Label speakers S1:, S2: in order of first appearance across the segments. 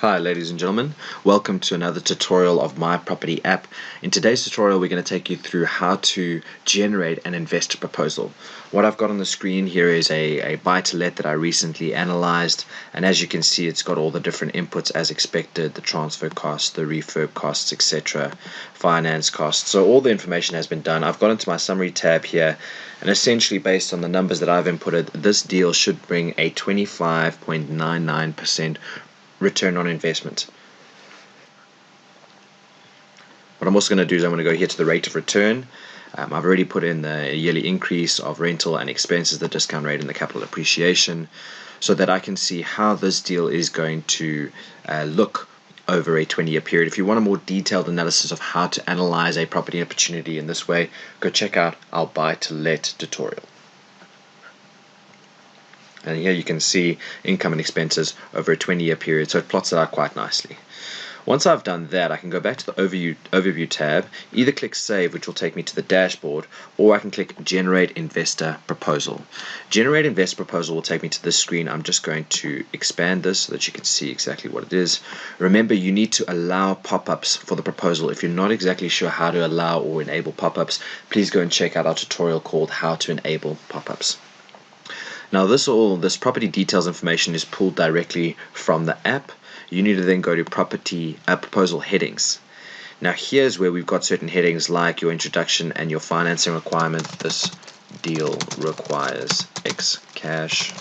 S1: Hi ladies and gentlemen, welcome to another tutorial of My Property app. In today's tutorial we're going to take you through how to generate an investor proposal. What I've got on the screen here is a buy-to-let that I recently analyzed, and as you can see it's got all the different inputs as expected, the transfer costs, the refurb costs, etc., finance costs. So all the information has been done. I've gone into my summary tab here, and essentially based on the numbers that I've inputted, this deal should bring a 25.99% return on investment. What I'm also going to do is I'm going to go here to the rate of return. I've already put in the yearly increase of rental and expenses, the discount rate, and the capital appreciation, so that I can see how this deal is going to look over a 20-year period. If you want a more detailed analysis of how to analyze a property opportunity in this way, go check out our buy-to-let tutorial. And here you can see income and expenses over a 20-year period, so it plots it out quite nicely. Once I've done that, I can go back to the overview tab, either click Save, which will take me to the dashboard, or I can click Generate Investor Proposal. Generate Investor Proposal will take me to this screen. I'm just going to expand this so that you can see exactly what it is. Remember, you need to allow pop-ups for the proposal. If you're not exactly sure how to allow or enable pop-ups, please go and check out our tutorial called How to Enable Pop-ups. Now this property details information is pulled directly from the app. You need to then go to proposal headings. Now here's where we've got certain headings like your introduction and your financing requirement. This deal requires X cash.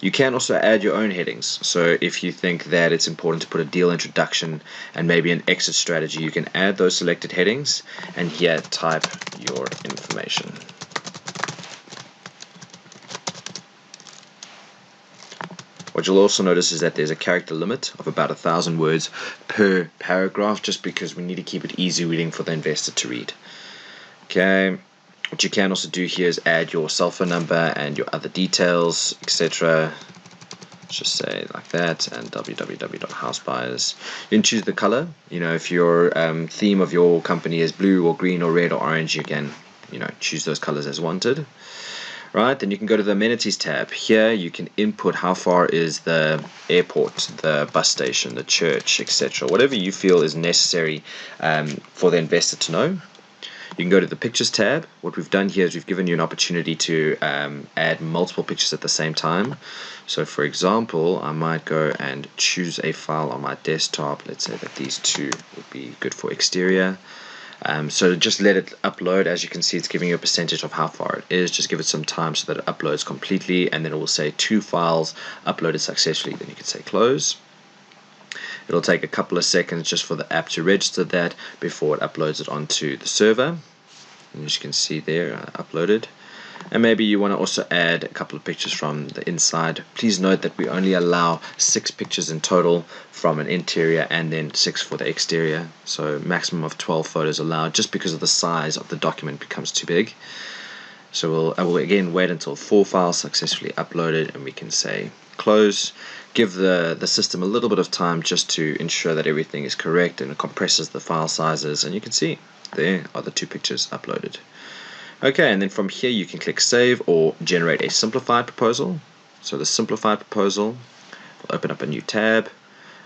S1: You can also add your own headings. So if you think that it's important to put a deal introduction and maybe an exit strategy, you can add those selected headings and here type your information. What you'll also notice is that there's a character limit of about 1,000 words per paragraph, just because we need to keep it easy reading for the investor to read. Okay, what you can also do here is add your cell phone number and your other details, etc. Just say like that, and www.housebuyers. You can choose the color. If your theme of your company is blue or green or red or orange, you can choose those colors as wanted. Right, then you can go to the amenities tab. Here you can input how far is the airport, the bus station, the church, etc. Whatever you feel is necessary for the investor to know. You can go to the pictures tab. What we've done here is we've given you an opportunity to add multiple pictures at the same time. So for example, I might go and choose a file on my desktop. Let's say that these two would be good for exterior. So just let it upload. As you can see, it's giving you a percentage of how far it is. Just give it some time so that it uploads completely, and then it will say 2 files uploaded successfully. Then you can say close. It'll take a couple of seconds just for the app to register that before it uploads it onto the server. And as you can see there, uploaded. And maybe you want to also add a couple of pictures from the inside. Please note that we only allow 6 pictures in total from an interior and then 6 for the exterior. So maximum of 12 photos allowed, just because of the size of the document becomes too big. So I will again wait until 4 files successfully uploaded, and we can say close. Give the system a little bit of time just to ensure that everything is correct, and it compresses the file sizes, and you can see there are the 2 pictures uploaded. Okay, and then from here you can click Save or generate a simplified proposal. So the simplified proposal will open up a new tab,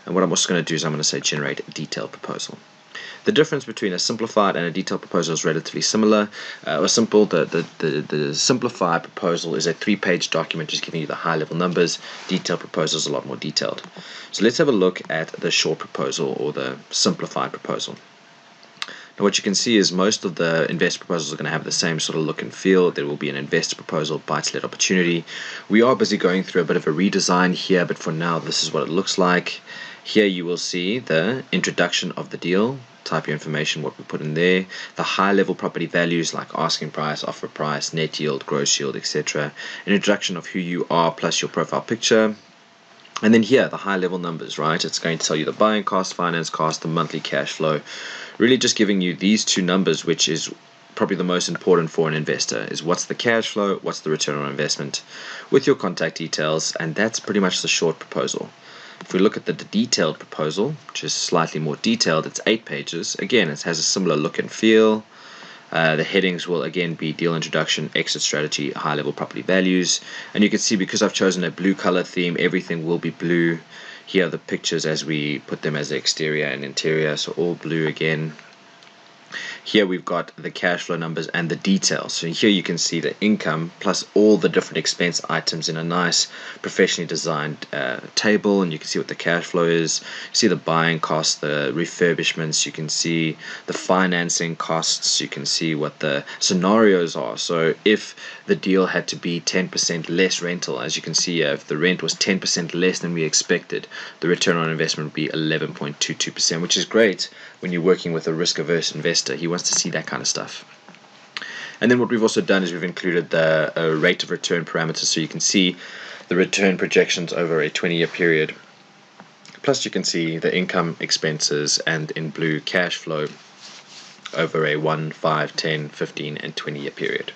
S1: and what I'm also going to do is I'm going to say generate a detailed proposal. The difference between a simplified and a detailed proposal is relatively similar or simple. The simplified proposal is a 3-page document just giving you the high-level numbers. Detailed proposal is a lot more detailed. So let's have a look at the short proposal or the simplified proposal. Now what you can see is most of the investor proposals are going to have the same sort of look and feel. There will be an investor proposal, buy-to-let opportunity. We are busy going through a bit of a redesign here, but for now this is what it looks like. Here you will see the introduction of the deal. Type your information, what we put in there. The high-level property values like asking price, offer price, net yield, gross yield, etc. An introduction of who you are plus your profile picture. And then here, the high-level numbers, right? It's going to tell you the buying cost, finance cost, the monthly cash flow. Really just giving you these 2 numbers, which is probably the most important for an investor, is what's the cash flow, what's the return on investment, with your contact details, and that's pretty much the short proposal. If we look at the detailed proposal, which is slightly more detailed, it's 8 pages. Again, it has a similar look and feel. The headings will again be deal introduction, exit strategy, high level property values, and you can see because I've chosen a blue color theme, everything will be blue. Here are the pictures as we put them as the exterior and interior, so all blue again. Here we've got the cash flow numbers and the details. So here you can see the income plus all the different expense items in a nice professionally designed table, and you can see what the cash flow is. You see the buying costs, the refurbishments, you can see the financing costs, you can see what the scenarios are. So if the deal had to be 10% less rental, as you can see if the rent was 10% less than we expected, the return on investment would be 11.22%, which is great when you're working with a risk-averse investor. He wants to see that kind of stuff. And then what we've also done is we've included the rate of return parameters, so you can see the return projections over a 20-year period. Plus you can see the income, expenses, and in blue cash flow over a 1, 5, 10, 15, and 20-year period.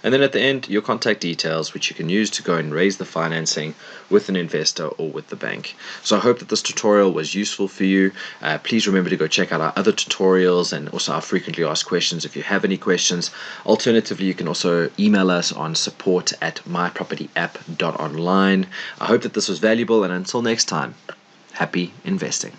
S1: And then at the end, your contact details, which you can use to go and raise the financing with an investor or with the bank. So I hope that this tutorial was useful for you. Please remember to go check out our other tutorials and also our frequently asked questions if you have any questions. Alternatively, you can also email us on support@myapp.property.online. I hope that this was valuable, and until next time, happy investing.